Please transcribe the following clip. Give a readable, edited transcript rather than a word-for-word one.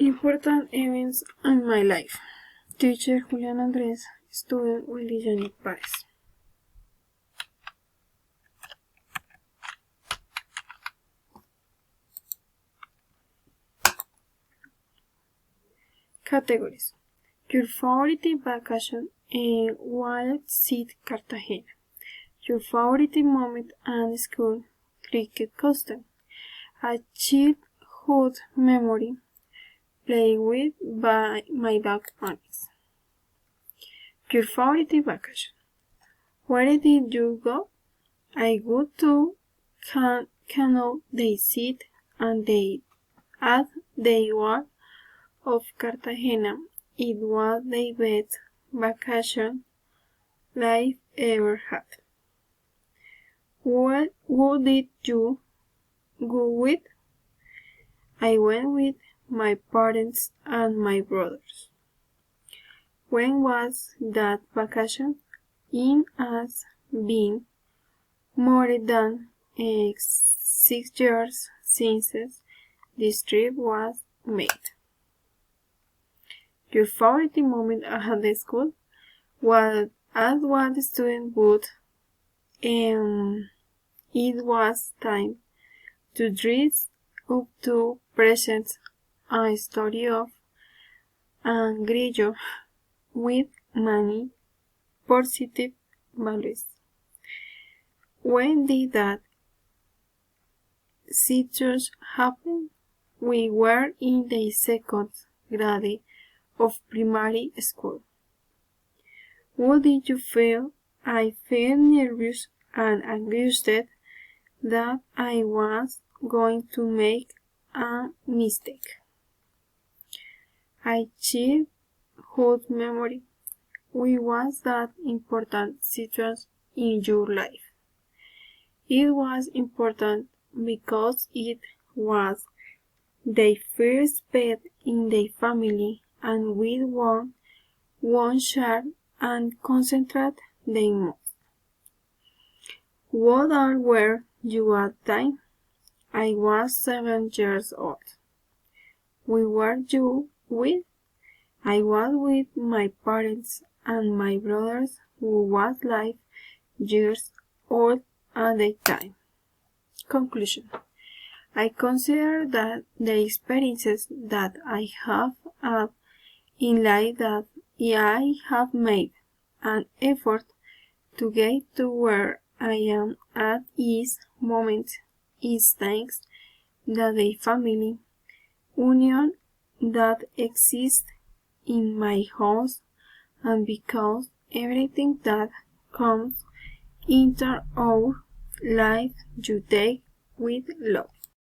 Important events in my life. Teacher Julian Andres, student Willy Janet Paez. Categories. Your favorite vacation and wild seat Cartagena. Your favorite moment and school cricket custom. A childhood memory. Play with by my dog Onyx. Your favorite vacation. Where did you go? I go to Canal de Cid and they at the wall of Cartagena. It was the best vacation life ever had. Who did you go with? I went with my parents and my brothers. When was that vacation? It has been more than 6 years since this trip was made. Your favorite moment at the school? Well, as one student would, it was time to dress up to present a story of Grillo with many positive values. When did that situation happen? We were in the second grade of primary school. What did you feel? I felt nervous and anxious that I was going to make a mistake. I childhood memory. What was that important situation in your life? It was important because it was the first pet in the family and we won't share and concentrate the most. What age were you at the time? I was 7 years old. Where were you with? I was with my parents and my brothers who was 5 years old at the time. Conclusion. I consider that the experiences that I have had in life that I have made an effort to get to where I am at this moment is thanks to the family union that exists in my house and because everything that comes into our life you take with love.